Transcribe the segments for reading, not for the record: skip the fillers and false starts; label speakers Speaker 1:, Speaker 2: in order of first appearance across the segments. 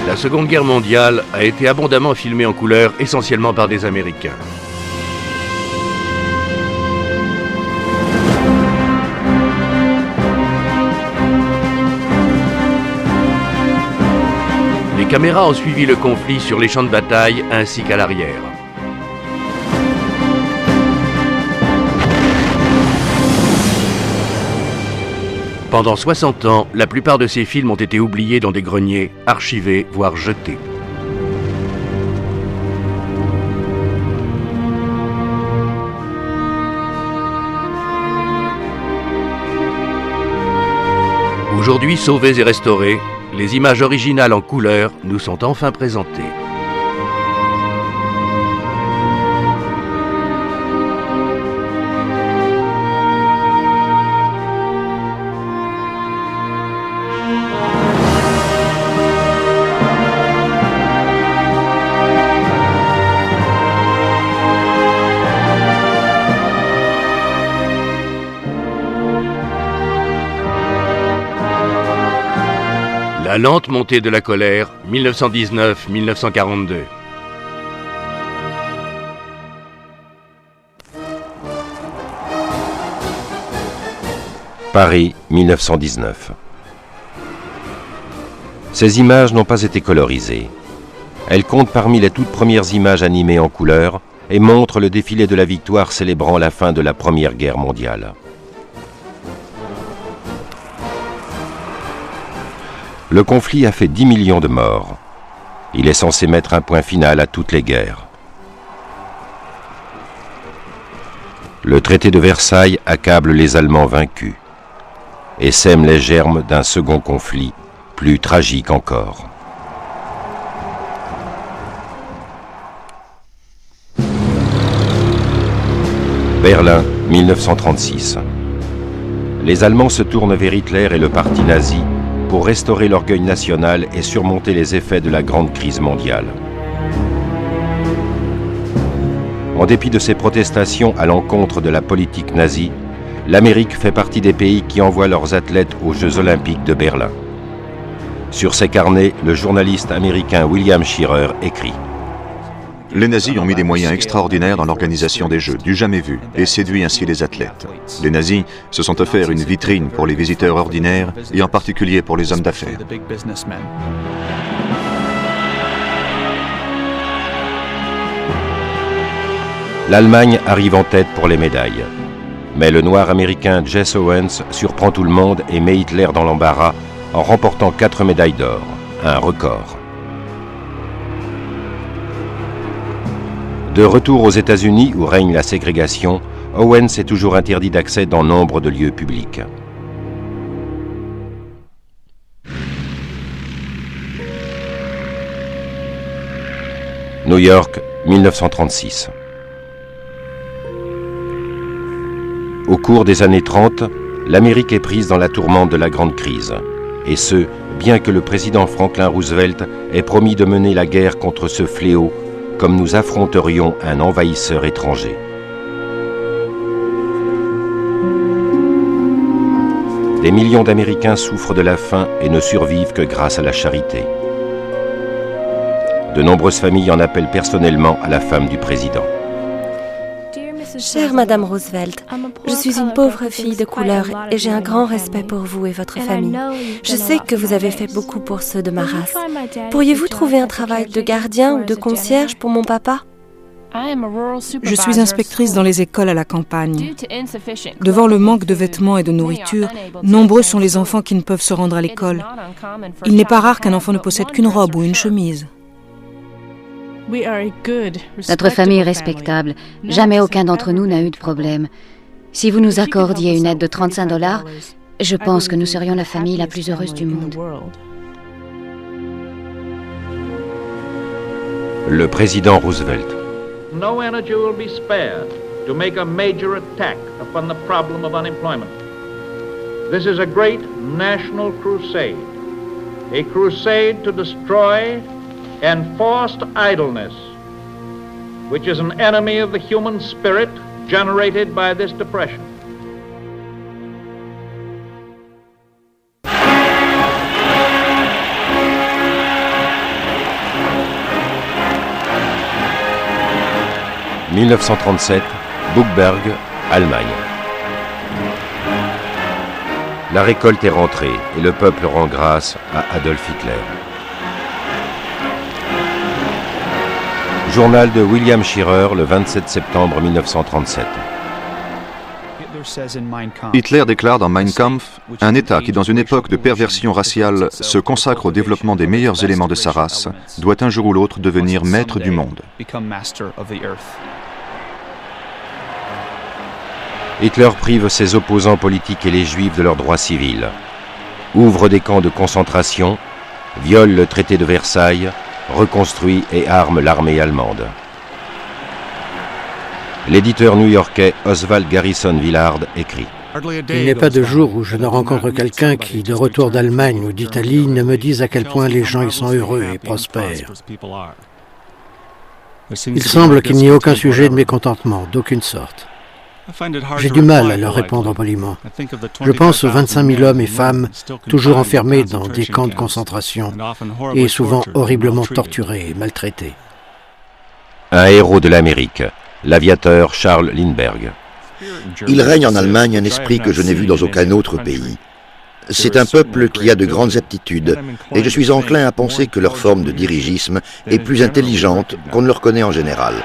Speaker 1: La Seconde Guerre mondiale a été abondamment filmée en couleur, essentiellement par des Américains. Les caméras ont suivi le conflit sur les champs de bataille ainsi qu'à l'arrière. Pendant 60 ans, la plupart de ces films ont été oubliés dans des greniers, archivés, voire jetés. Aujourd'hui sauvées et restaurées, les images originales en couleur nous sont enfin présentées. La lente montée de la colère, 1919-1942.
Speaker 2: Paris, 1919. Ces images n'ont pas été colorisées. Elles comptent parmi les toutes premières images animées en couleur et montrent le défilé de la victoire célébrant la fin de la Première Guerre mondiale. Le conflit a fait 10 millions de morts. Il est censé mettre un point final à toutes les guerres. Le traité de Versailles accable les Allemands vaincus et sème les germes d'un second conflit, plus tragique encore. Berlin, 1936. Les Allemands se tournent vers Hitler et le parti nazi pour restaurer l'orgueil national et surmonter les effets de la grande crise mondiale. En dépit de ses protestations à l'encontre de la politique nazie, l'Amérique fait partie des pays qui envoient leurs athlètes aux Jeux olympiques de Berlin. Sur ses carnets, le journaliste américain William Shirer écrit:
Speaker 3: Les nazis ont mis des moyens extraordinaires dans l'organisation des Jeux, du jamais vu, et séduit ainsi les athlètes. Les nazis se sont offerts une vitrine pour les visiteurs ordinaires et en particulier pour les hommes d'affaires.
Speaker 2: L'Allemagne arrive en tête pour les médailles. Mais le noir américain Jesse Owens surprend tout le monde et met Hitler dans l'embarras en remportant 4 médailles d'or, un record. De retour aux États-Unis où règne la ségrégation, Owens est toujours interdit d'accès dans nombre de lieux publics. New York, 1936. Au cours des années 30, l'Amérique est prise dans la tourmente de la grande crise. Et ce, bien que le président Franklin Roosevelt ait promis de mener la guerre contre ce fléau comme nous affronterions un envahisseur étranger. Des millions d'Américains souffrent de la faim et ne survivent que grâce à la charité. De nombreuses familles en appellent personnellement à la femme du président.
Speaker 4: Chère Madame Roosevelt, je suis une pauvre fille de couleur et j'ai un grand respect pour vous et votre famille. Je sais que vous avez fait beaucoup pour ceux de ma race. Pourriez-vous trouver un travail de gardien ou de concierge pour mon papa?
Speaker 5: Je suis inspectrice dans les écoles à la campagne. Devant le manque de vêtements et de nourriture, nombreux sont les enfants qui ne peuvent se rendre à l'école. Il n'est pas rare qu'un enfant ne possède qu'une robe ou une chemise.
Speaker 6: Notre famille est respectable. Jamais aucun d'entre nous n'a eu de problème. Si vous nous accordiez une aide de $35, je pense que nous serions la famille la plus heureuse du monde.
Speaker 2: Le président Roosevelt.
Speaker 7: No energy will be spared to make a major attack upon the problem of unemployment. This is a great national crusade, a crusade to destroy enforced idleness, which is an enemy of the human spirit generated by this depression.
Speaker 2: 1937, Buchberg, Allemagne. La récolte est rentrée et le peuple rend grâce à Adolf Hitler. Journal de William Shirer, le 27 septembre 1937.
Speaker 3: Hitler déclare dans Mein Kampf, un État qui, dans une époque de perversion raciale, se consacre au développement des meilleurs éléments de sa race, doit un jour ou l'autre devenir maître du monde.
Speaker 2: Hitler prive ses opposants politiques et les Juifs de leurs droits civils, ouvre des camps de concentration, viole le traité de Versailles, reconstruit et arme l'armée allemande. L'éditeur new-yorkais Oswald Garrison Villard écrit «
Speaker 8: Il n'est pas de jour où je ne rencontre quelqu'un qui, de retour d'Allemagne ou d'Italie, ne me dise à quel point les gens y sont heureux et prospèrent. Il semble qu'il n'y ait aucun sujet de mécontentement, d'aucune sorte. J'ai du mal à leur répondre poliment. Je pense aux 25 000 hommes et femmes toujours enfermés dans des camps de concentration et souvent horriblement torturés et maltraités. »
Speaker 2: Un héros de l'Amérique, l'aviateur Charles Lindbergh.
Speaker 9: Il règne en Allemagne un esprit que je n'ai vu dans aucun autre pays. C'est un peuple qui a de grandes aptitudes et je suis enclin à penser que leur forme de dirigisme est plus intelligente qu'on ne le reconnaît en général.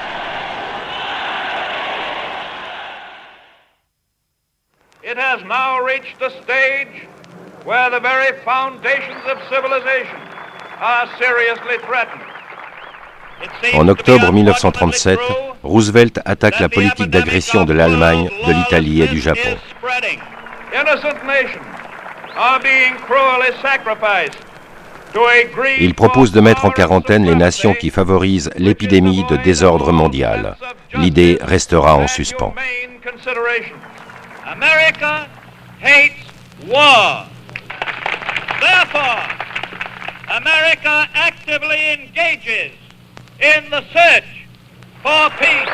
Speaker 7: It has now reached the stage where the very foundations of civilization are seriously threatened.
Speaker 2: En octobre 1937, Roosevelt attaque la politique d'agression de l'Allemagne, de l'Italie et du Japon. Il propose de mettre en quarantaine les nations qui favorisent l'épidémie de désordre mondial. L'idée restera en suspens.
Speaker 7: America hates war. Therefore, America actively engages in the search for peace.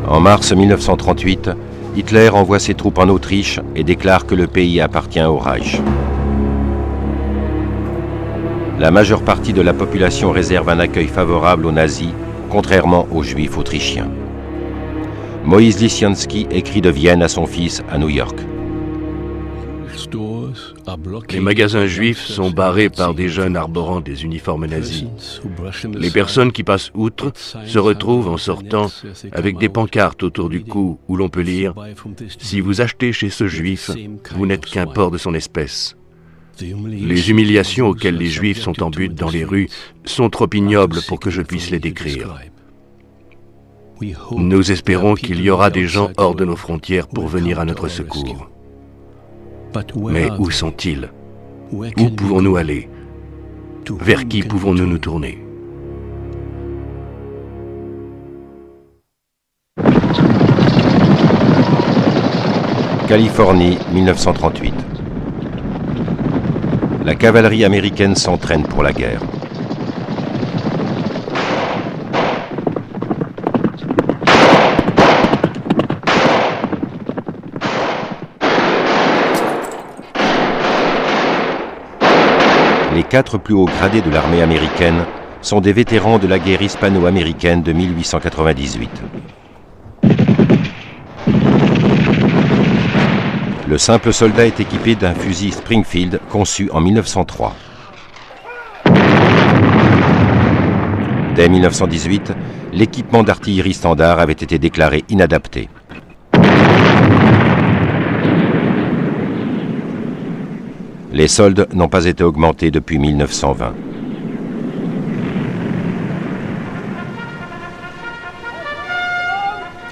Speaker 2: En mars 1938, Hitler envoie ses troupes en Autriche et déclare que le pays appartient au Reich. La majeure partie de la population réserve un accueil favorable aux nazis, contrairement aux juifs autrichiens. Moïse Lisiansky écrit de Vienne à son fils à New York.
Speaker 1: Les magasins juifs sont barrés par des jeunes arborant des uniformes nazis. Les personnes qui passent outre se retrouvent en sortant avec des pancartes autour du cou où l'on peut lire « Si vous achetez chez ce juif, vous n'êtes qu'un porc de son espèce ». Les humiliations auxquelles les Juifs sont en butte dans les rues sont trop ignobles pour que je puisse les décrire. Nous espérons qu'il y aura des gens hors de nos frontières pour venir à notre secours. Mais où sont-ils? Où pouvons-nous aller? Vers qui pouvons-nous nous tourner?
Speaker 2: Californie, 1938. La cavalerie américaine s'entraîne pour la guerre. Les 4 plus hauts gradés de l'armée américaine sont des vétérans de la guerre hispano-américaine de 1898. Le simple soldat est équipé d'un fusil Springfield conçu en 1903. Dès 1918, l'équipement d'artillerie standard avait été déclaré inadapté. Les soldes n'ont pas été augmentés depuis 1920.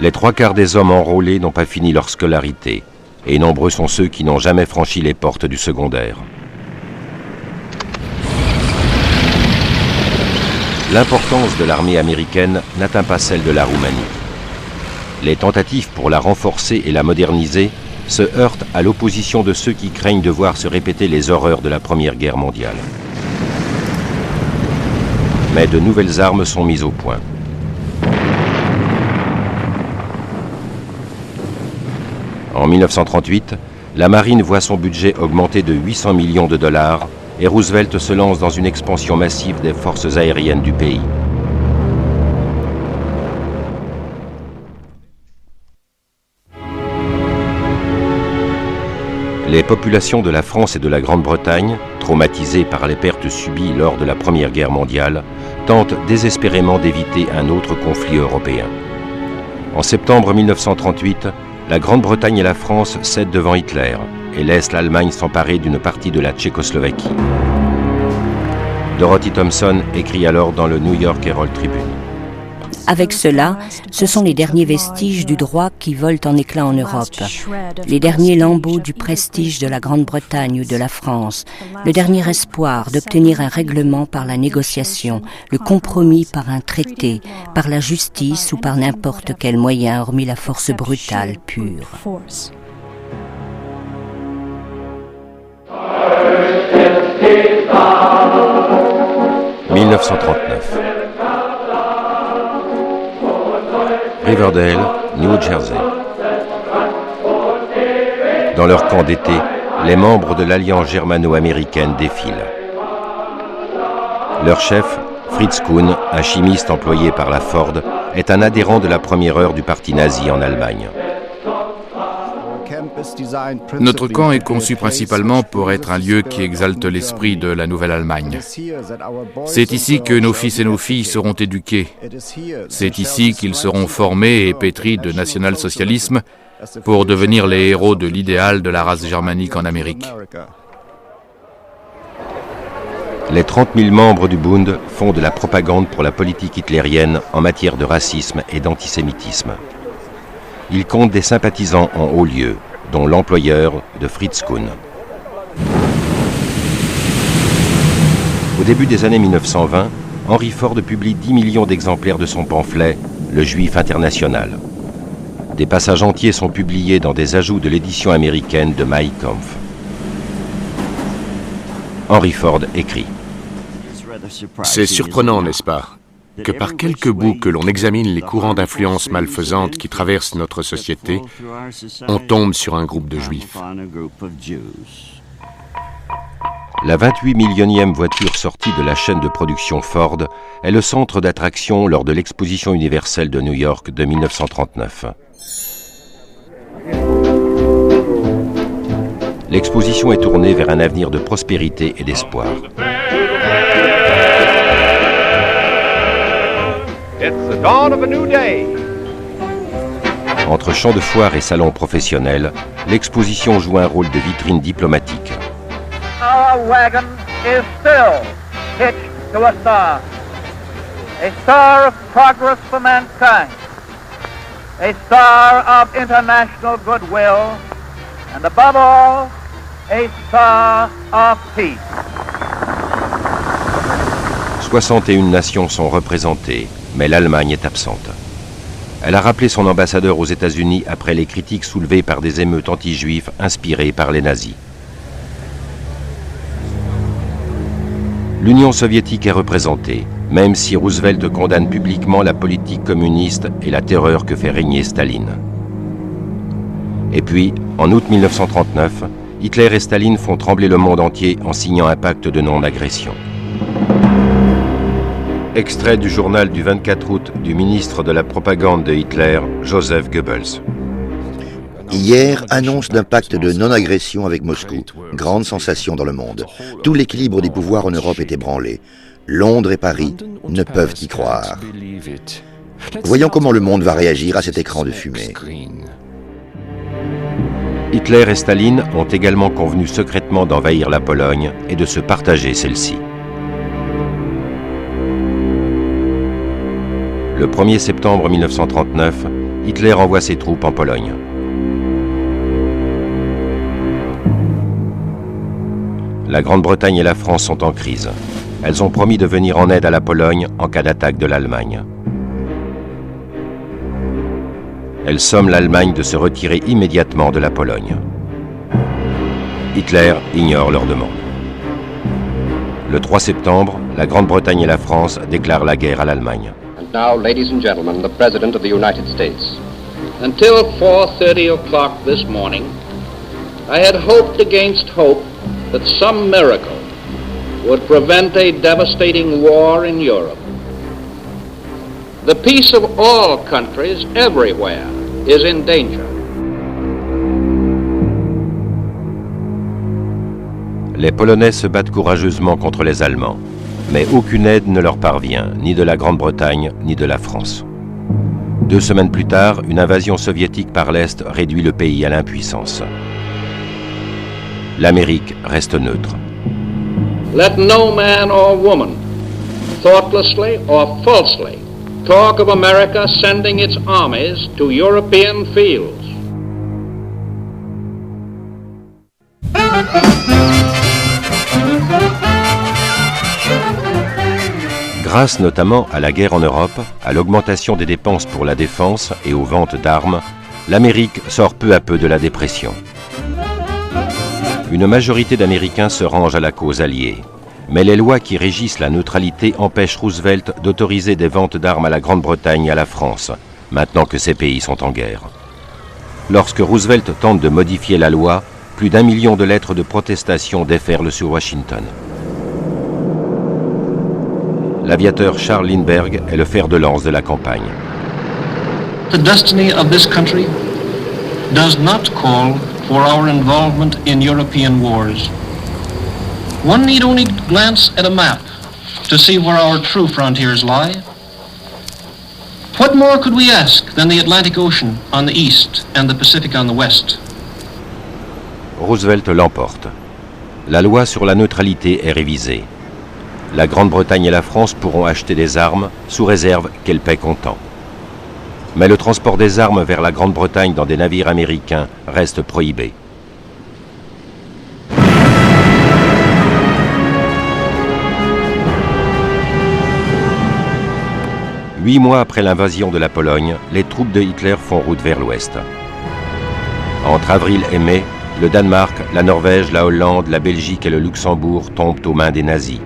Speaker 2: Les 3/4 des hommes enrôlés n'ont pas fini leur scolarité. Et nombreux sont ceux qui n'ont jamais franchi les portes du secondaire. L'importance de l'armée américaine n'atteint pas celle de la Roumanie. Les tentatives pour la renforcer et la moderniser se heurtent à l'opposition de ceux qui craignent de voir se répéter les horreurs de la Première Guerre mondiale. Mais de nouvelles armes sont mises au point. En 1938, la marine voit son budget augmenter de 800 millions de dollars et Roosevelt se lance dans une expansion massive des forces aériennes du pays. Les populations de la France et de la Grande-Bretagne, traumatisées par les pertes subies lors de la Première Guerre mondiale, tentent désespérément d'éviter un autre conflit européen. En septembre 1938, la Grande-Bretagne et la France cèdent devant Hitler et laissent l'Allemagne s'emparer d'une partie de la Tchécoslovaquie. Dorothy Thompson écrit alors dans le New York Herald Tribune.
Speaker 10: Avec cela, ce sont les derniers vestiges du droit qui volent en éclats en Europe, les derniers lambeaux du prestige de la Grande-Bretagne ou de la France, le dernier espoir d'obtenir un règlement par la négociation, le compromis par un traité, par la justice ou par n'importe quel moyen hormis la force brutale pure. «
Speaker 2: 1939. Riverdale, New Jersey. Dans leur camp d'été, les membres de l'Alliance germano-américaine défilent. Leur chef, Fritz Kuhn, un chimiste employé par la Ford, est un adhérent de la première heure du parti nazi en Allemagne.
Speaker 11: Notre camp est conçu principalement pour être un lieu qui exalte l'esprit de la Nouvelle-Allemagne. C'est ici que nos fils et nos filles seront éduqués. C'est ici qu'ils seront formés et pétris de national-socialisme pour devenir les héros de l'idéal de la race germanique en Amérique.
Speaker 2: Les 30 000 membres du Bund font de la propagande pour la politique hitlérienne en matière de racisme et d'antisémitisme. Ils comptent des sympathisants en haut lieu, dont l'employeur de Fritz Kuhn. Au début des années 1920, Henry Ford publie 10 millions d'exemplaires de son pamphlet « Le Juif international ». Des passages entiers sont publiés dans des ajouts de l'édition américaine de Mein Kampf. Henry Ford écrit «
Speaker 12: C'est surprenant, n'est-ce pas, que par quelques bouts que l'on examine les courants d'influence malfaisantes qui traversent notre société, on tombe sur un groupe de Juifs. »
Speaker 2: La 28 millionième voiture sortie de la chaîne de production Ford est le centre d'attraction lors de l'exposition universelle de New York de 1939. L'exposition est tournée vers un avenir de prospérité et d'espoir. Entre champs de foire et salons professionnels, l'exposition joue un rôle de vitrine diplomatique.
Speaker 7: Our wagon is still hitched to a star of progress for mankind, a star of international goodwill, and above all, a star of peace.
Speaker 2: 61 nations sont représentées, mais l'Allemagne est absente. Elle a rappelé son ambassadeur aux États-Unis après les critiques soulevées par des émeutes anti-juifs inspirées par les nazis. L'Union soviétique est représentée, même si Roosevelt condamne publiquement la politique communiste et la terreur que fait régner Staline. Et puis, en août 1939, Hitler et Staline font trembler le monde entier en signant un pacte de non-agression. Extrait du journal du 24 août du ministre de la propagande de Hitler, Joseph Goebbels.
Speaker 9: Hier, annonce d'un pacte de non-agression avec Moscou. Grande sensation dans le monde. Tout l'équilibre des pouvoirs en Europe est ébranlé. Londres et Paris ne peuvent y croire. Voyons comment le monde va réagir à cet écran de fumée.
Speaker 2: Hitler et Staline ont également convenu secrètement d'envahir la Pologne et de se partager celle-ci. Le 1er septembre 1939, Hitler envoie ses troupes en Pologne. La Grande-Bretagne et la France sont en crise. Elles ont promis de venir en aide à la Pologne en cas d'attaque de l'Allemagne. Elles somment l'Allemagne de se retirer immédiatement de la Pologne. Hitler ignore leur demande. Le 3 septembre, la Grande-Bretagne et la France déclarent la guerre à l'Allemagne.
Speaker 13: And now, ladies and gentlemen, the President of the United States.
Speaker 7: Until 4:30 o'clock this morning, I had hoped against hope that some miracle would prevent a devastating war in Europe. The peace of all countries everywhere is in danger.
Speaker 2: Les Polonais se battent courageusement contre les Allemands, mais aucune aide ne leur parvient, ni de la Grande-Bretagne, ni de la France. 2 semaines plus tard, une invasion soviétique par l'Est réduit le pays à l'impuissance. L'Amérique reste neutre.
Speaker 7: Let no man or woman, thoughtlessly or falsely, talk of America sending its armies to European fields.
Speaker 2: Grâce notamment à la guerre en Europe, à l'augmentation des dépenses pour la défense et aux ventes d'armes, l'Amérique sort peu à peu de la dépression. Une majorité d'Américains se rangent à la cause alliée. Mais les lois qui régissent la neutralité empêchent Roosevelt d'autoriser des ventes d'armes à la Grande-Bretagne et à la France, maintenant que ces pays sont en guerre. Lorsque Roosevelt tente de modifier la loi, plus d'1 million de lettres de protestation déferlent sur Washington. L'aviateur Charles Lindbergh est le fer de lance de la campagne.
Speaker 14: The destiny of this country does not call for our involvement in European wars. One need only glance at a map to see where our true frontiers lie. What more could we ask than the Atlantic Ocean on the east and the Pacific on the west?
Speaker 2: Roosevelt l'emporte. La loi sur la neutralité est révisée. La Grande-Bretagne et la France pourront acheter des armes sous réserve qu'elles paient comptant. Mais le transport des armes vers la Grande-Bretagne dans des navires américains reste prohibé. Huit mois après l'invasion de la Pologne, les troupes de Hitler font route vers l'ouest. Entre avril et mai, le Danemark, la Norvège, la Hollande, la Belgique et le Luxembourg tombent aux mains des nazis,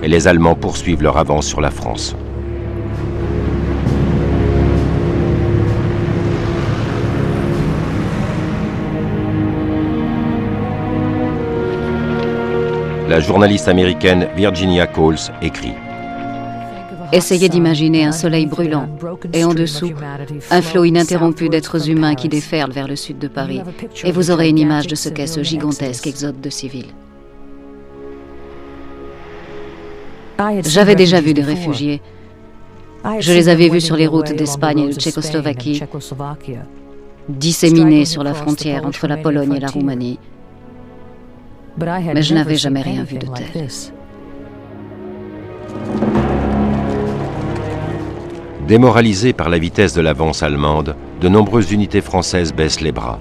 Speaker 2: et les Allemands poursuivent leur avance sur la France. La journaliste américaine Virginia Coles écrit:
Speaker 6: Essayez d'imaginer un soleil brûlant et en dessous, un flot ininterrompu d'êtres humains qui déferlent vers le sud de Paris, et vous aurez une image de ce qu'est ce gigantesque exode de civils. J'avais déjà vu des réfugiés. Je les avais vus sur les routes d'Espagne et de Tchécoslovaquie, disséminés sur la frontière entre la Pologne et la Roumanie. Mais je n'avais jamais rien vu de tel.
Speaker 2: Démoralisés par la vitesse de l'avance allemande, de nombreuses unités françaises baissent les bras.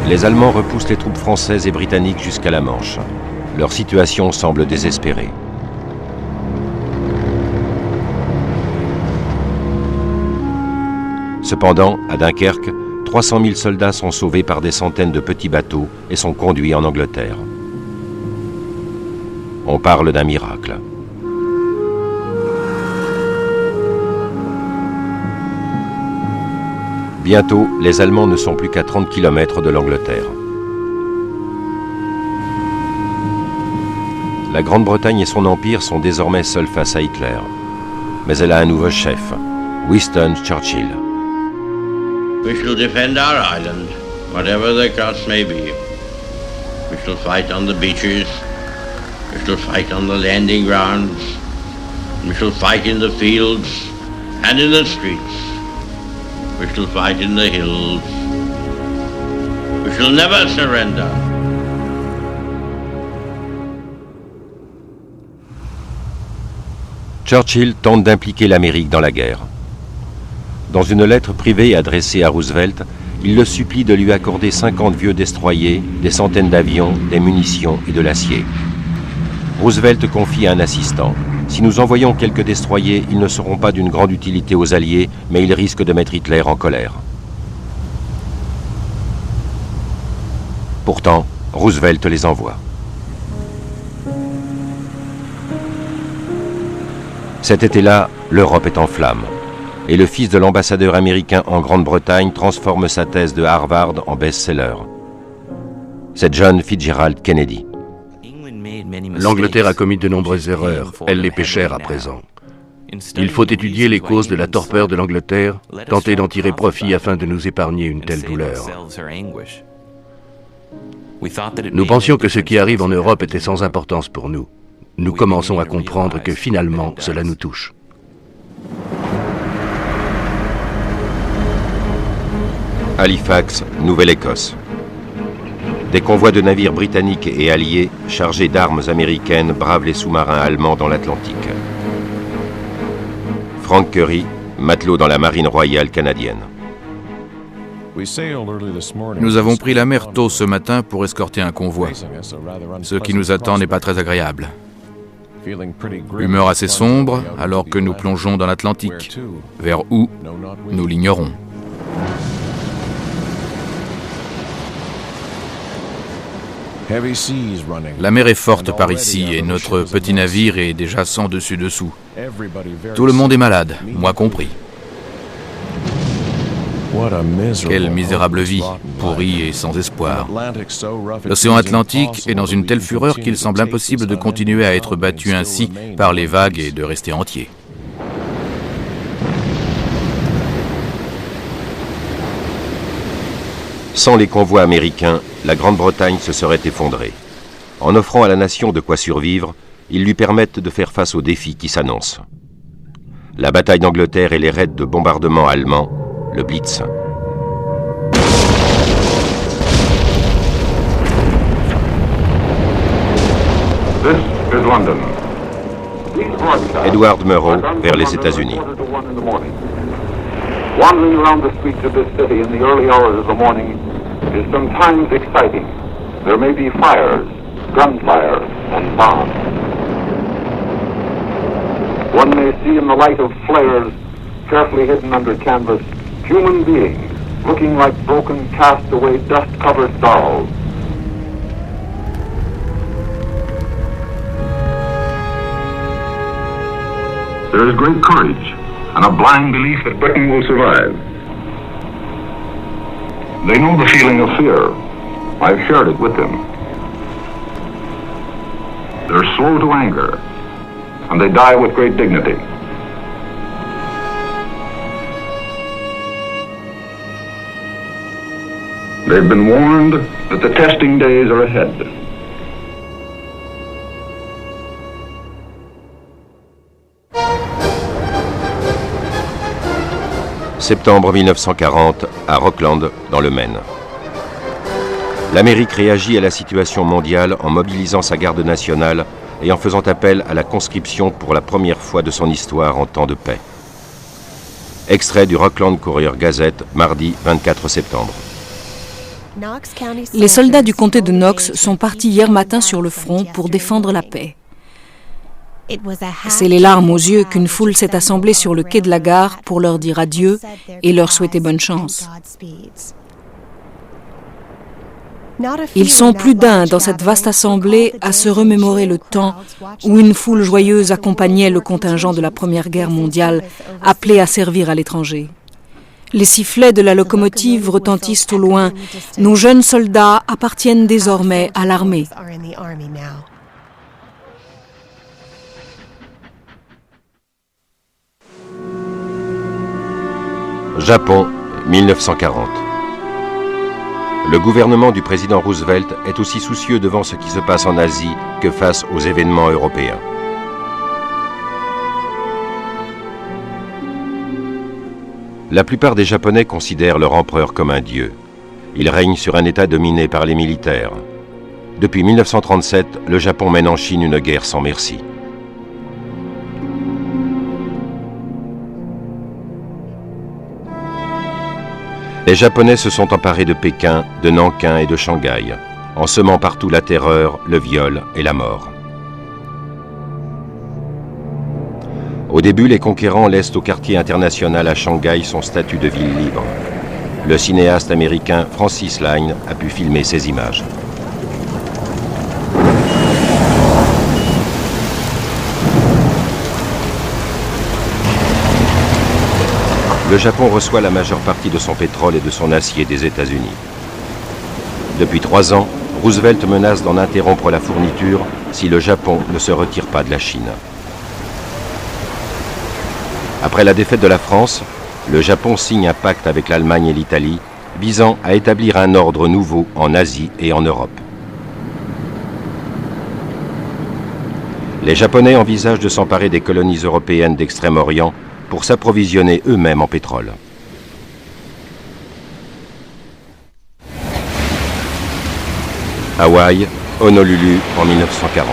Speaker 2: Les Allemands repoussent les troupes françaises et britanniques jusqu'à la Manche. Leur situation semble désespérée. Cependant, à Dunkerque, 300 000 soldats sont sauvés par des centaines de petits bateaux et sont conduits en Angleterre. On parle d'un miracle. Bientôt, les Allemands ne sont plus qu'à 30 km de l'Angleterre. La Grande-Bretagne et son empire sont désormais seuls face à Hitler. Mais elle a un nouveau chef, Winston Churchill.
Speaker 15: We shall defend our island, whatever the cost may be. We shall fight on the beaches. We shall fight on the landing grounds. We shall fight in the fields and in the streets. We shall fight in the hills. We shall never surrender.
Speaker 2: Churchill tente d'impliquer l'Amérique dans la guerre. Dans une lettre privée adressée à Roosevelt, il le supplie de lui accorder 50 vieux destroyers, des centaines d'avions, des munitions et de l'acier. Roosevelt confie à un assistant: si nous envoyons quelques destroyers, ils ne seront pas d'une grande utilité aux Alliés, mais ils risquent de mettre Hitler en colère. Pourtant, Roosevelt les envoie. Cet été-là, l'Europe est en flammes, et le fils de l'ambassadeur américain en Grande-Bretagne transforme sa thèse de Harvard en best-seller. C'est John Fitzgerald Kennedy.
Speaker 1: L'Angleterre a commis de nombreuses erreurs, elle les péchère à présent. Il faut étudier les causes de la torpeur de l'Angleterre, tenter d'en tirer profit afin de nous épargner une telle douleur. Nous pensions que ce qui arrive en Europe était sans importance pour nous. Nous commençons à comprendre que finalement, cela nous touche.
Speaker 2: Halifax, Nouvelle-Écosse. Des convois de navires britanniques et alliés chargés d'armes américaines bravent les sous-marins allemands dans l'Atlantique. Frank Curry, matelot dans la marine royale canadienne.
Speaker 11: Nous avons pris la mer tôt ce matin pour escorter un convoi. Ce qui nous attend n'est pas très agréable. Humeur assez sombre alors que nous plongeons dans l'Atlantique. Vers où, nous l'ignorons. La mer est forte par ici et notre petit navire est déjà sans dessus-dessous. Tout le monde est malade, moi compris. Quelle misérable vie, pourrie et sans espoir. L'océan Atlantique est dans une telle fureur qu'il semble impossible de continuer à être battu ainsi par les vagues et de rester entier.
Speaker 2: Sans les convois américains, la Grande-Bretagne se serait effondrée. En offrant à la nation de quoi survivre, ils lui permettent de faire face aux défis qui s'annoncent. La bataille d'Angleterre et les raids de bombardement allemands, le Blitz. Edward Murrow vers les États-Unis.
Speaker 16: Wandering around the streets of this city in the early hours of the morning is sometimes exciting. There may be fires, gunfire, and bombs. One may see in the light of flares, carefully hidden under canvas, human beings looking like broken, cast-away, dust-covered dolls. There is great courage and a blind belief that Britain will survive. They know the feeling of fear. I've shared it with them. They're slow to anger, and they die with great dignity. They've been warned that the testing days are ahead.
Speaker 2: Septembre 1940, à Rockland, dans le Maine. L'Amérique réagit à la situation mondiale en mobilisant sa garde nationale et en faisant appel à la conscription pour la première fois de son histoire en temps de paix. Extrait du Rockland Courier Gazette, mardi 24 septembre.
Speaker 5: Les soldats du comté de Knox sont partis hier matin sur le front pour défendre la paix. C'est les larmes aux yeux qu'une foule s'est assemblée sur le quai de la gare pour leur dire adieu et leur souhaiter bonne chance. Ils sont plus d'un dans cette vaste assemblée à se remémorer le temps où une foule joyeuse accompagnait le contingent de la Première Guerre mondiale appelé à servir à l'étranger. Les sifflets de la locomotive retentissent au loin. Nos jeunes soldats appartiennent désormais à l'armée.
Speaker 2: Japon, 1940. Le gouvernement du président Roosevelt est aussi soucieux devant ce qui se passe en Asie que face aux événements européens. La plupart des Japonais considèrent leur empereur comme un dieu. Il règne sur un État dominé par les militaires. Depuis 1937, le Japon mène en Chine une guerre sans merci. Les Japonais se sont emparés de Pékin, de Nankin et de Shanghai, en semant partout la terreur, le viol et la mort. Au début, les conquérants laissent au quartier international à Shanghai son statut de ville libre. Le cinéaste américain Francis Lane a pu filmer ces images. Le Japon reçoit la majeure partie de son pétrole et de son acier des États-Unis. Depuis 3 ans, Roosevelt menace d'en interrompre la fourniture si le Japon ne se retire pas de la Chine. Après la défaite de la France, le Japon signe un pacte avec l'Allemagne et l'Italie visant à établir un ordre nouveau en Asie et en Europe. Les Japonais envisagent de s'emparer des colonies européennes d'Extrême-Orient pour s'approvisionner eux-mêmes en pétrole. Hawaï, Honolulu en 1940.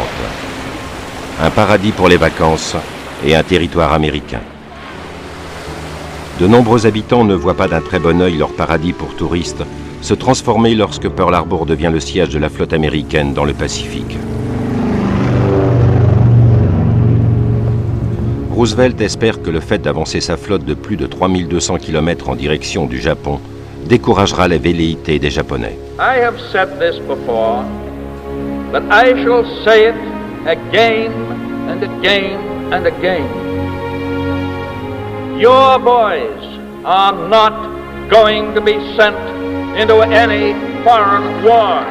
Speaker 2: Un paradis pour les vacances et un territoire américain. De nombreux habitants ne voient pas d'un très bon œil leur paradis pour touristes se transformer lorsque Pearl Harbor devient le siège de la flotte américaine dans le Pacifique. Roosevelt espère que le fait d'avancer sa flotte de plus de 3200 km en direction du Japon découragera les velléités des Japonais.
Speaker 7: I have said this before, but I shall say it again and again and again. Your boys are not going to be sent into any foreign war.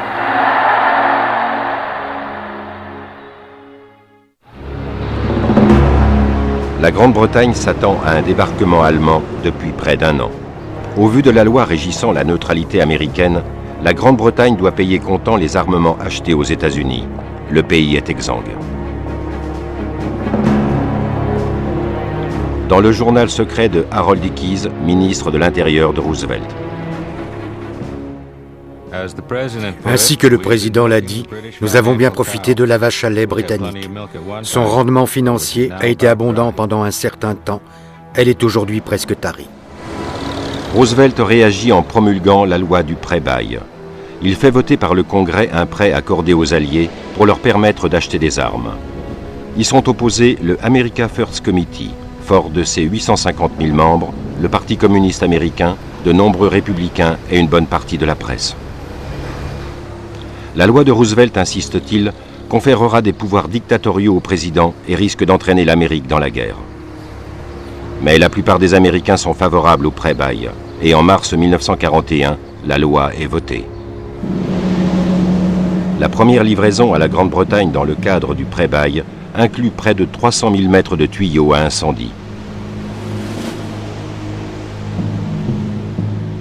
Speaker 2: La Grande-Bretagne s'attend à un débarquement allemand depuis près d'un an. Au vu de la loi régissant la neutralité américaine, la Grande-Bretagne doit payer comptant les armements achetés aux États-Unis. Le pays est exsangue. Dans le journal secret de Harold Ickes, ministre de l'Intérieur de Roosevelt.
Speaker 8: Ainsi que le président l'a dit, nous avons bien profité de la vache à lait britannique. Son rendement financier a été abondant pendant un certain temps. Elle est aujourd'hui presque tarie.
Speaker 2: Roosevelt réagit en promulguant la loi du prêt-bail. Il fait voter par le Congrès un prêt accordé aux Alliés pour leur permettre d'acheter des armes. Y sont opposés le America First Committee, fort de ses 850 000 membres, le Parti communiste américain, de nombreux républicains et une bonne partie de la presse. La loi de Roosevelt, insiste-t-il, conférera des pouvoirs dictatoriaux au président et risque d'entraîner l'Amérique dans la guerre. Mais la plupart des Américains sont favorables au prêt-bail, et en mars 1941, la loi est votée. La première livraison à la Grande-Bretagne dans le cadre du prêt-bail inclut près de 300 000 mètres de tuyaux à incendie.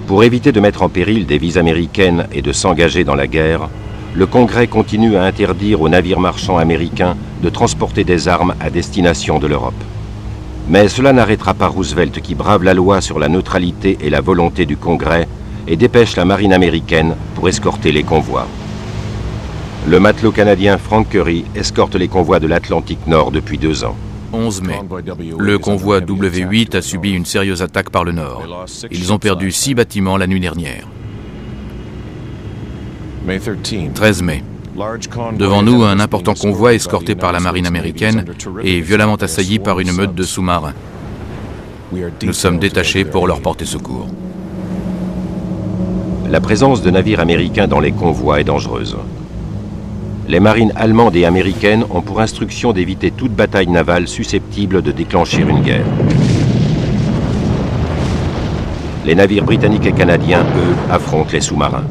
Speaker 2: Pour éviter de mettre en péril des vies américaines et de s'engager dans la guerre, le Congrès continue à interdire aux navires marchands américains de transporter des armes à destination de l'Europe. Mais cela n'arrêtera pas Roosevelt qui brave la loi sur la neutralité et la volonté du Congrès et dépêche la marine américaine pour escorter les convois. Le matelot canadien Frank Curry escorte les convois de l'Atlantique Nord depuis 2 ans.
Speaker 11: 11 mai. Le convoi W8 a subi une sérieuse attaque par le nord. Ils ont perdu 6 bâtiments la nuit dernière. 13 mai. Devant nous, un important convoi escorté par la marine américaine est violemment assailli par une meute de sous-marins. Nous sommes détachés pour leur porter secours.
Speaker 2: La présence de navires américains dans les convois est dangereuse. Les marines allemandes et américaines ont pour instruction d'éviter toute bataille navale susceptible de déclencher une guerre. Les navires britanniques et canadiens, eux, affrontent les sous-marins.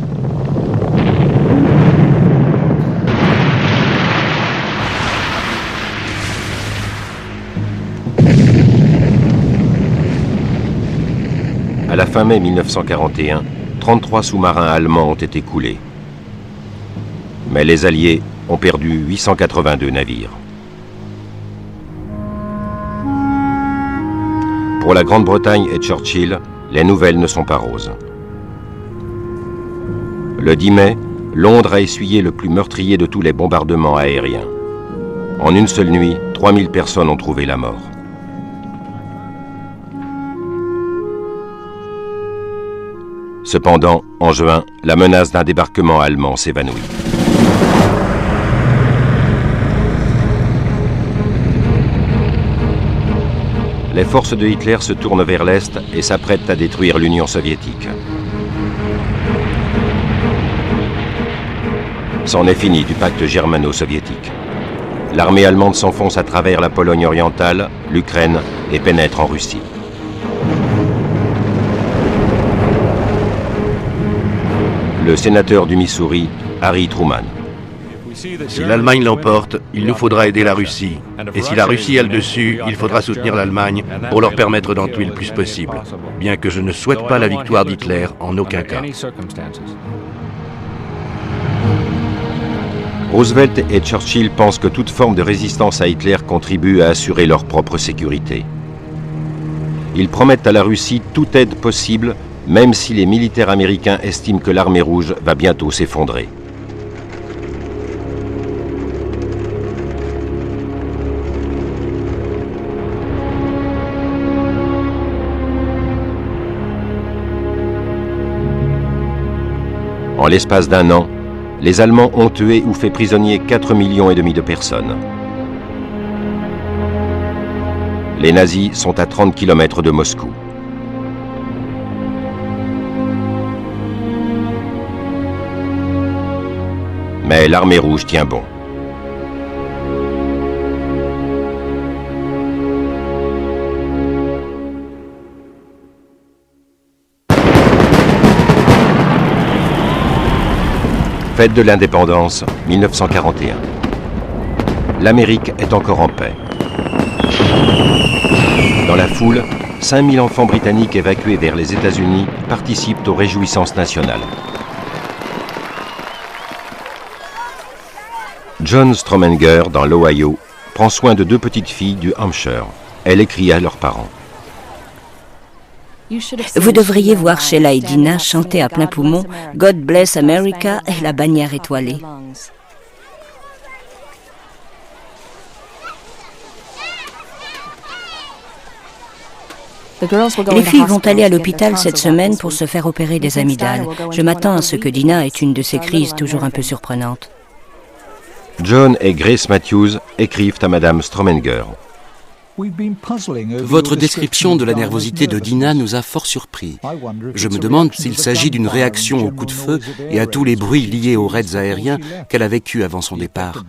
Speaker 2: À la fin mai 1941, 33 sous-marins allemands ont été coulés. Mais les Alliés ont perdu 882 navires. Pour la Grande-Bretagne et Churchill, les nouvelles ne sont pas roses. Le 10 mai, Londres a essuyé le plus meurtrier de tous les bombardements aériens. En une seule nuit, 3000 personnes ont trouvé la mort. Cependant, en juin, la menace d'un débarquement allemand s'évanouit. Les forces de Hitler se tournent vers l'Est et s'apprêtent à détruire l'Union soviétique. C'en est fini du pacte germano-soviétique. L'armée allemande s'enfonce à travers la Pologne orientale, l'Ukraine et pénètre en Russie. Le sénateur du Missouri Harry Truman.
Speaker 1: Si l'Allemagne l'emporte, il nous faudra aider la Russie. Et si la Russie a le dessus, il faudra soutenir l'Allemagne pour leur permettre d'en tuer le plus possible. Bien que je ne souhaite pas la victoire d'Hitler en aucun cas.
Speaker 2: Roosevelt et Churchill pensent que toute forme de résistance à Hitler contribue à assurer leur propre sécurité. Ils promettent à la Russie toute aide possible, même si les militaires américains estiment que l'armée rouge va bientôt s'effondrer. En l'espace d'un an, les Allemands ont tué ou fait prisonnier 4,5 millions de personnes. Les nazis sont à 30 km de Moscou. Mais l'armée rouge tient bon. Fête de l'indépendance, 1941. L'Amérique est encore en paix. Dans la foule, 5000 enfants britanniques évacués vers les États-Unis participent aux réjouissances nationales. John Stromenger, dans l'Ohio, prend soin de 2 petites filles du Hampshire. Elle écrit à leurs parents.
Speaker 10: Vous devriez voir Sheila et Dina chanter à plein poumon « God bless America » et la bannière étoilée. Les filles vont aller à l'hôpital cette semaine pour se faire opérer des amygdales. Je m'attends à ce que Dina ait une de ces crises toujours un peu surprenantes.
Speaker 2: John et Grace Matthews écrivent à Madame Stromenger.
Speaker 17: Votre description de la nervosité de Dina nous a fort surpris. Je me demande s'il s'agit d'une réaction au coup de feu et à tous les bruits liés aux raids aériens qu'elle a vécus avant son départ.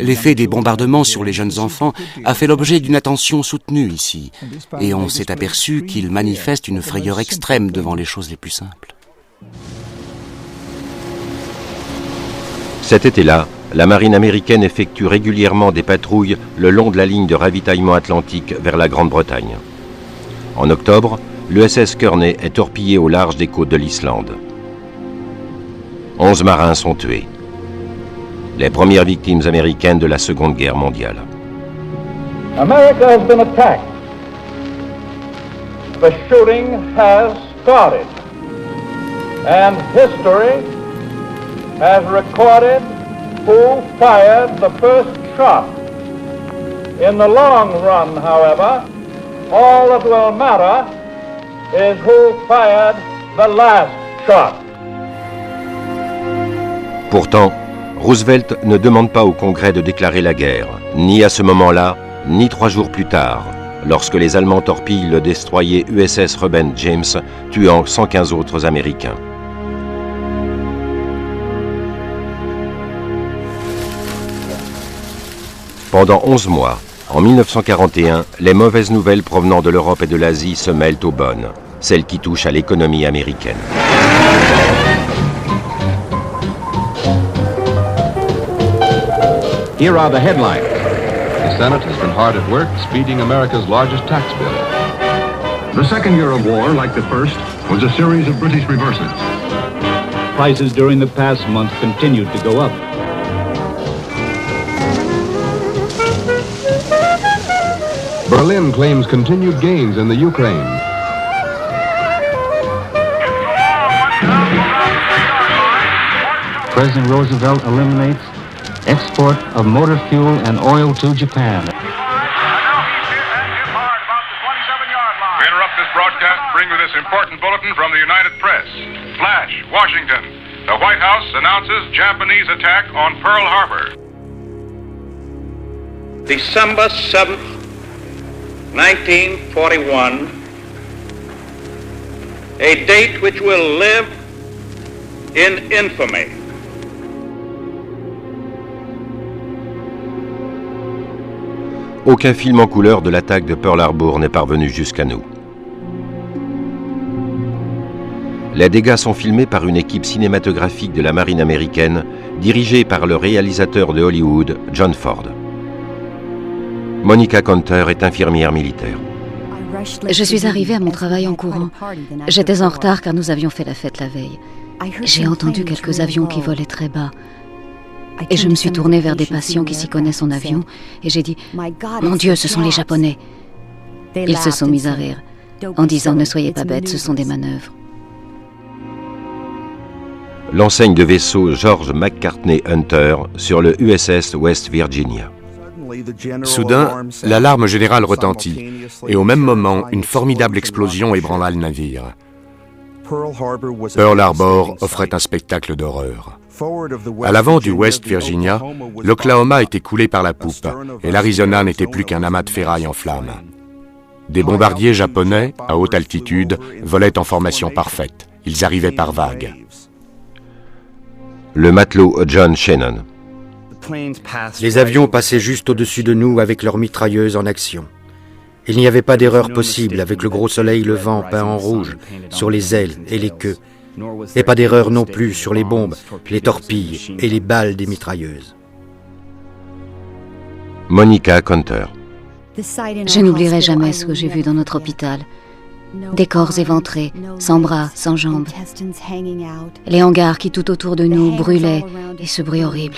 Speaker 17: L'effet des bombardements sur les jeunes enfants a fait l'objet d'une attention soutenue ici, et on s'est aperçu qu'il manifeste une frayeur extrême devant les choses les plus simples.
Speaker 2: Cet été-là, la marine américaine effectue régulièrement des patrouilles le long de la ligne de ravitaillement atlantique vers la Grande-Bretagne. En octobre, l'USS Kearney est torpillé au large des côtes de l'Islande. 11 marins sont tués. Les premières victimes américaines de la Seconde Guerre mondiale.
Speaker 7: America has been attacked. The shooting has started. And history has recorded who fired the first shot. In the long run, however, all that will matter is who fired the last shot.
Speaker 2: Pourtant, Roosevelt ne demande pas au Congrès de déclarer la guerre, ni à ce moment-là, ni 3 jours plus tard, lorsque les Allemands torpillent le destroyer USS Reuben James, tuant 115 autres Américains. Pendant 11 mois, en 1941, les mauvaises nouvelles provenant de l'Europe et de l'Asie se mêlent aux bonnes, celles qui touchent à l'économie américaine.
Speaker 18: Here are the headlines. The Senate has been hard at work speeding America's largest tax bill.
Speaker 16: The second year of war, like the first, was a series of British reverses.
Speaker 19: Prices during the past month continued to go up.
Speaker 18: Berlin claims continued gains in the Ukraine.
Speaker 19: President Roosevelt eliminates export of motor fuel and oil to Japan.
Speaker 20: We interrupt this broadcast to bring you this important bulletin from the United Press. Flash, Washington. The White House announces Japanese attack on Pearl Harbor.
Speaker 7: December 7th, 1941, a date which will live in infamy.
Speaker 2: Aucun film en couleur de l'attaque de Pearl Harbor n'est parvenu jusqu'à nous. Les dégâts sont filmés par une équipe cinématographique de la marine américaine, dirigée par le réalisateur de Hollywood, John Ford. Monica Conter est infirmière militaire.
Speaker 6: Je suis arrivée à mon travail en courant. J'étais en retard car nous avions fait la fête la veille. J'ai entendu quelques avions qui volaient très bas. Et je me suis tournée vers des patients qui s'y connaissent en avion et j'ai dit « Mon Dieu, ce sont les Japonais !» Ils se sont mis à rire en disant « Ne soyez pas bêtes, ce sont des manœuvres. »
Speaker 2: L'enseigne de vaisseau George McCartney Hunter sur le USS West Virginia.
Speaker 12: Soudain, l'alarme générale retentit, et au même moment, une formidable explosion ébranla le navire. Pearl Harbor offrait un spectacle d'horreur. À l'avant du West Virginia, l'Oklahoma était coulé par la poupe, et l'Arizona n'était plus qu'un amas de ferraille en flammes. Des bombardiers japonais, à haute altitude, volaient en formation parfaite. Ils arrivaient par vagues.
Speaker 2: Le matelot John Shannon.
Speaker 21: Les avions passaient juste au-dessus de nous avec leurs mitrailleuses en action. Il n'y avait pas d'erreur possible avec le gros soleil levant peint en rouge sur les ailes et les queues. Et pas d'erreur non plus sur les bombes, les torpilles et les balles des mitrailleuses.
Speaker 2: Monica Conter.
Speaker 6: Je n'oublierai jamais ce que j'ai vu dans notre hôpital. Des corps éventrés, sans bras, sans jambes. Les hangars qui tout autour de nous brûlaient et ce bruit horrible.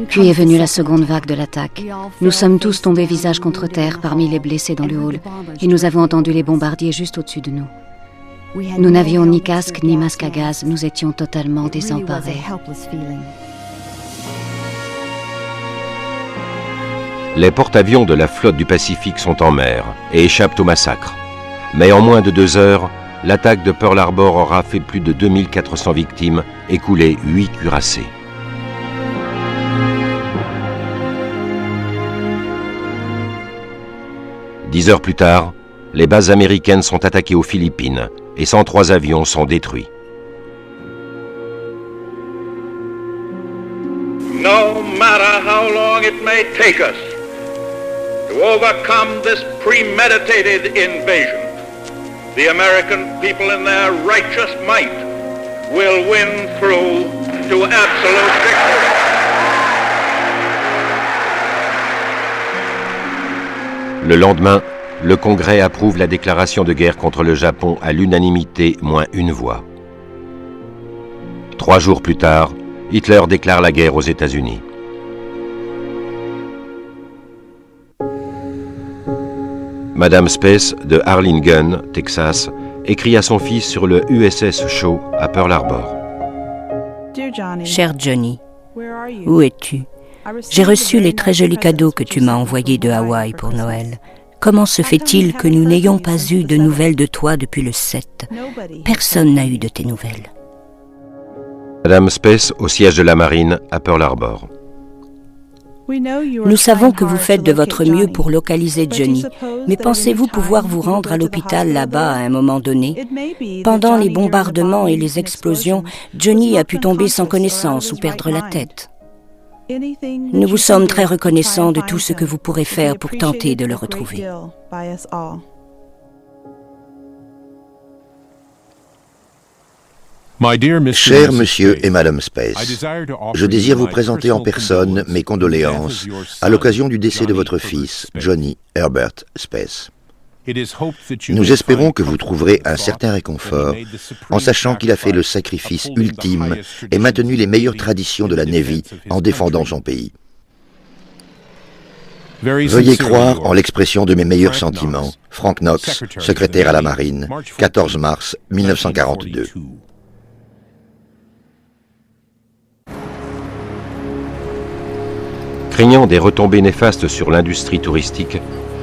Speaker 6: Puis est venue la seconde vague de l'attaque. Nous sommes tous tombés visage contre terre parmi les blessés dans le hall et nous avons entendu les bombardiers juste au-dessus de nous. Nous n'avions ni casque ni masque à gaz, nous étions totalement désemparés.
Speaker 2: Les porte-avions de la flotte du Pacifique sont en mer et échappent au massacre. Mais en moins de 2 heures, l'attaque de Pearl Harbor aura fait plus de 2400 victimes et coulé 8 cuirassés. Dix heures plus tard, les bases américaines sont attaquées aux Philippines et 103 avions sont détruits.
Speaker 7: No matter how long it may take us to overcome this premeditated invasion, the American people in their righteous might will win through to absolute victory.
Speaker 2: Le lendemain, le Congrès approuve la déclaration de guerre contre le Japon à l'unanimité, moins une voix. 3 jours plus tard, Hitler déclare la guerre aux États-Unis. Madame Space de Harlingen, Texas, écrit à son fils sur le USS Shaw à Pearl Harbor.
Speaker 10: Cher Johnny, où es-tu? J'ai reçu les très jolis cadeaux que tu m'as envoyés de Hawaï pour Noël. Comment se fait-il que nous n'ayons pas eu de nouvelles de toi depuis le 7? Personne n'a eu de tes nouvelles.
Speaker 2: Madame Space au siège de la marine à Pearl Harbor.
Speaker 10: Nous savons que vous faites de votre mieux pour localiser Johnny, mais pensez-vous pouvoir vous rendre à l'hôpital là-bas à un moment donné? Pendant les bombardements et les explosions, Johnny a pu tomber sans connaissance ou perdre la tête. Nous vous sommes très reconnaissants de tout ce que vous pourrez faire pour tenter de le retrouver.
Speaker 9: Cher Monsieur et Madame Space, je désire vous présenter en personne mes condoléances à l'occasion du décès de votre fils, Johnny Herbert Space. Nous espérons que vous trouverez un certain réconfort en sachant qu'il a fait le sacrifice ultime et maintenu les meilleures traditions de la Navy en défendant son pays. Veuillez croire en l'expression de mes meilleurs sentiments, Frank Knox, secrétaire à la Marine, 14 mars 1942.
Speaker 2: Craignant des retombées néfastes sur l'industrie touristique,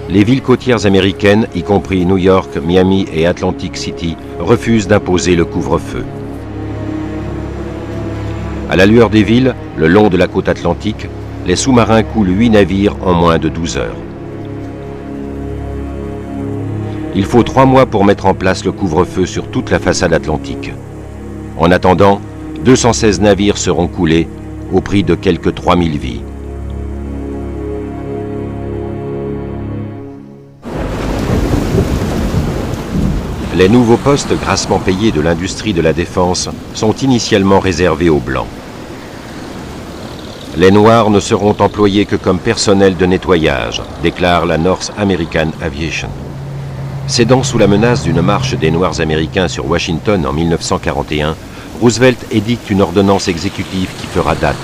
Speaker 2: les villes côtières américaines, y compris New York, Miami et Atlantic City, refusent d'imposer le couvre-feu. À la lueur des villes, le long de la côte atlantique, les sous-marins coulent 8 navires en moins de 12 heures. Il faut 3 mois pour mettre en place le couvre-feu sur toute la façade atlantique. En attendant, 216 navires seront coulés au prix de quelques 3000 vies. Les nouveaux postes grassement payés de l'industrie de la défense sont initialement réservés aux Blancs. Les Noirs ne seront employés que comme personnel de nettoyage, déclare la North American Aviation. Cédant sous la menace d'une marche des Noirs américains sur Washington en 1941, Roosevelt édicte une ordonnance exécutive qui fera date,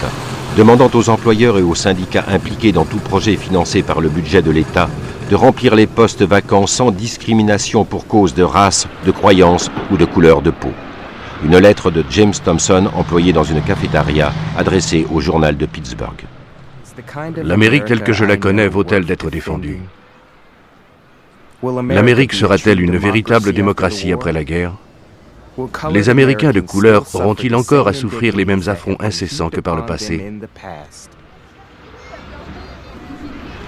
Speaker 2: demandant aux employeurs et aux syndicats impliqués dans tout projet financé par le budget de l'État de remplir les postes vacants sans discrimination pour cause de race, de croyance ou de couleur de peau. Une lettre de James Thompson employée dans une cafétéria adressée au journal de Pittsburgh.
Speaker 1: L'Amérique telle que je la connais vaut-elle d'être défendue? L'Amérique sera-t-elle une véritable démocratie après la guerre? Les Américains de couleur auront-ils encore à souffrir les mêmes affronts incessants que par le passé?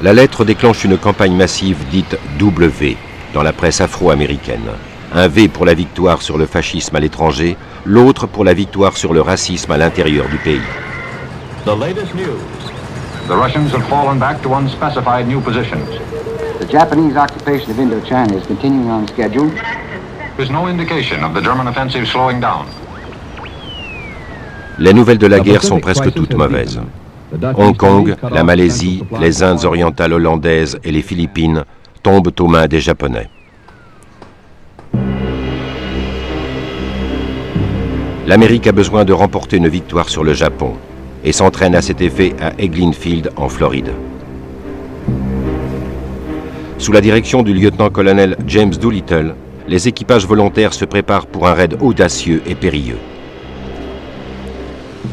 Speaker 2: La lettre déclenche une campagne massive dite W dans la presse afro-américaine. Un V pour la victoire sur le fascisme à l'étranger, l'autre pour la victoire sur le racisme à l'intérieur du pays.
Speaker 14: The latest news. The Russians have fallen back to unspecified new positions.
Speaker 4: The Japanese occupation of Indochina is continuing on schedule.
Speaker 14: There's no indication of the German offensive slowing down.
Speaker 2: Les nouvelles de la guerre sont presque toutes mauvaises. Hong Kong, la Malaisie, les Indes orientales hollandaises et les Philippines tombent aux mains des Japonais. L'Amérique a besoin de remporter une victoire sur le Japon et s'entraîne à cet effet à Eglin Field en Floride. Sous la direction du lieutenant-colonel James Doolittle, les équipages volontaires se préparent pour un raid audacieux et périlleux.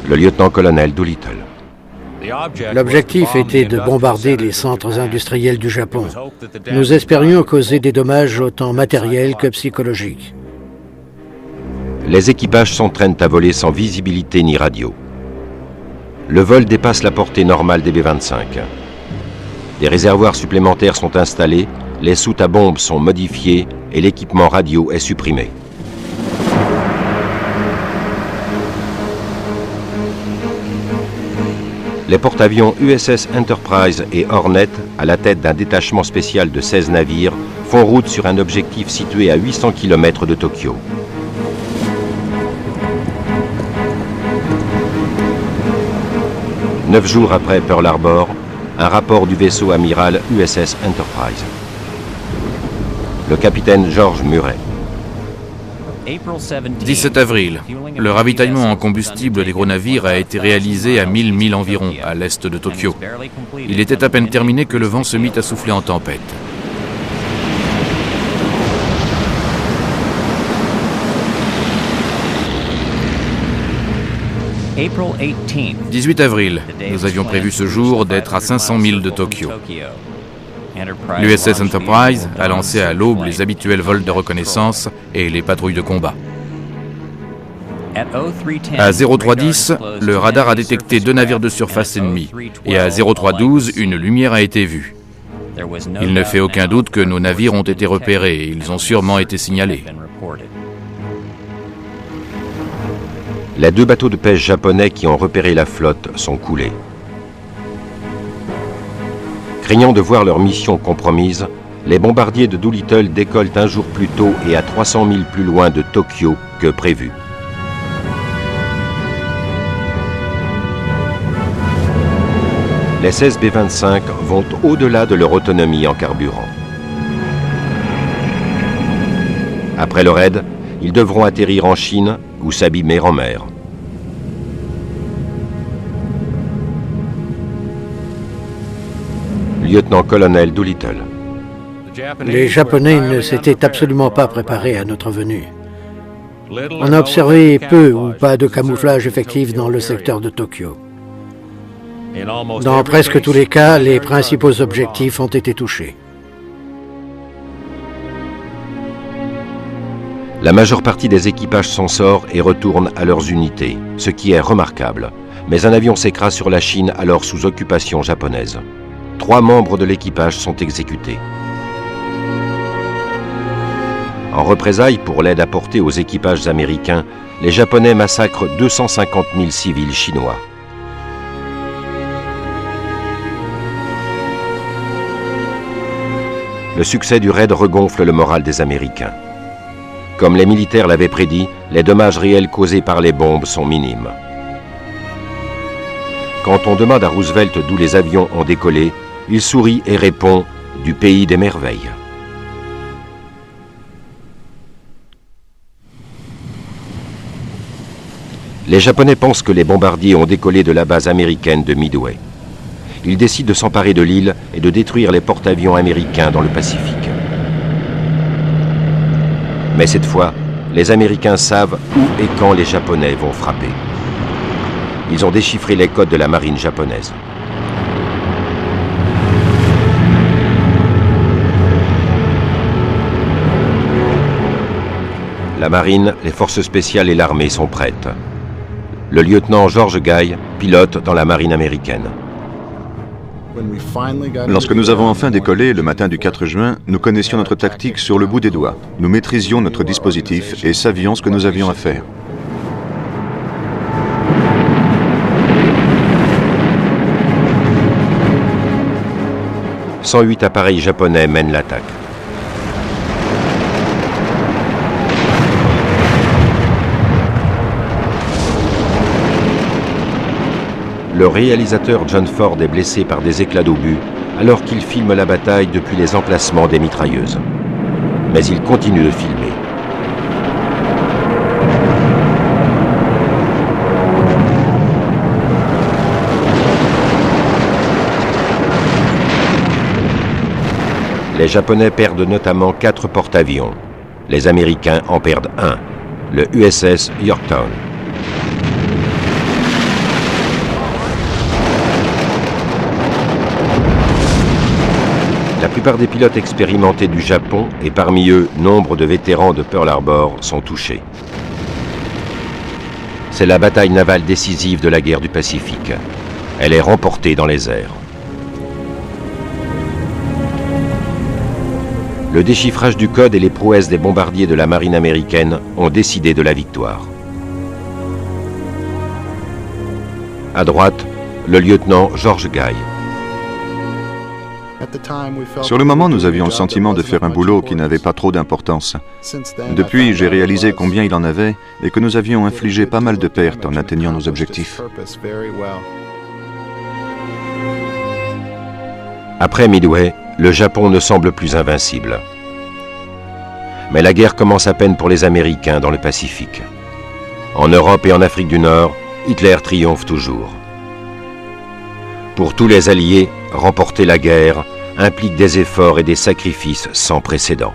Speaker 2: Le lieutenant-colonel Doolittle.
Speaker 8: L'objectif était de bombarder les centres industriels du Japon. Nous espérions causer des dommages autant matériels que psychologiques.
Speaker 2: Les équipages s'entraînent à voler sans visibilité ni radio. Le vol dépasse la portée normale des B-25. Des réservoirs supplémentaires sont installés, les soutes à bombes sont modifiées et l'équipement radio est supprimé. Les porte-avions USS Enterprise et Hornet, à la tête d'un détachement spécial de 16 navires, font route sur un objectif situé à 800 km de Tokyo. Neuf jours après Pearl Harbor, un rapport du vaisseau amiral USS Enterprise. Le capitaine George Murray.
Speaker 11: 17 avril. Le ravitaillement en combustible des gros navires a été réalisé à 1000 milles environ, à l'est de Tokyo. Il était à peine terminé que le vent se mit à souffler en tempête. « 18 avril. Nous avions prévu ce jour d'être à 500 milles de Tokyo. L'USS Enterprise a lancé à l'aube les habituels vols de reconnaissance et les patrouilles de combat. À 0310, le radar a détecté 2 navires de surface ennemis et à 0312, une lumière a été vue. Il ne fait aucun doute que nos navires ont été repérés et ils ont sûrement été signalés.
Speaker 2: Les 2 bateaux de pêche japonais qui ont repéré la flotte sont coulés. Craignant de voir leur mission compromise, les bombardiers de Doolittle décollent un jour plus tôt et à 300 milles plus loin de Tokyo que prévu. Les 16 B-25 vont au-delà de leur autonomie en carburant. Après le raid, ils devront atterrir en Chine ou s'abîmer en mer. Lieutenant-colonel Doolittle.
Speaker 8: Les Japonais ne s'étaient absolument pas préparés à notre venue. On a observé peu ou pas de camouflage effectif dans le secteur de Tokyo. Dans presque tous les cas, les principaux objectifs ont été touchés.
Speaker 2: La majeure partie des équipages s'en sort et retournent à leurs unités, ce qui est remarquable. Mais un avion s'écrase sur la Chine alors sous occupation japonaise. 3 membres de l'équipage sont exécutés. En représailles pour l'aide apportée aux équipages américains, les Japonais massacrent 250 000 civils chinois. Le succès du raid regonfle le moral des Américains. Comme les militaires l'avaient prédit, les dommages réels causés par les bombes sont minimes. Quand on demande à Roosevelt d'où les avions ont décollé, il sourit et répond « du pays des merveilles ». Les Japonais pensent que les bombardiers ont décollé de la base américaine de Midway. Ils décident de s'emparer de l'île et de détruire les porte-avions américains dans le Pacifique. Mais cette fois, les Américains savent où et quand les Japonais vont frapper. Ils ont déchiffré les codes de la marine japonaise. La marine, les forces spéciales et l'armée sont prêtes. Le lieutenant George Guy pilote dans la marine américaine.
Speaker 3: Lorsque nous avons enfin décollé le matin du 4 juin, nous connaissions notre tactique sur le bout des doigts. Nous maîtrisions notre dispositif et savions ce que nous avions à faire. «
Speaker 2: 108 appareils japonais mènent l'attaque. Le réalisateur John Ford est blessé par des éclats d'obus alors qu'il filme la bataille depuis les emplacements des mitrailleuses. Mais il continue de filmer. Les Japonais perdent notamment 4 porte-avions. Les Américains en perdent un, le USS Yorktown. La plupart des pilotes expérimentés du Japon, et parmi eux, nombre de vétérans de Pearl Harbor, sont touchés. C'est la bataille navale décisive de la guerre du Pacifique. Elle est remportée dans les airs. Le déchiffrage du code et les prouesses des bombardiers de la marine américaine ont décidé de la victoire. À droite, le lieutenant George Guy.
Speaker 3: Sur le moment, nous avions le sentiment de faire un boulot qui n'avait pas trop d'importance. Depuis, j'ai réalisé combien il en avait et que nous avions infligé pas mal de pertes en atteignant nos objectifs.
Speaker 2: Après Midway, le Japon ne semble plus invincible. Mais la guerre commence à peine pour les Américains dans le Pacifique. En Europe et en Afrique du Nord, Hitler triomphe toujours. Pour tous les Alliés, remporter la guerre implique des efforts et des sacrifices sans précédent.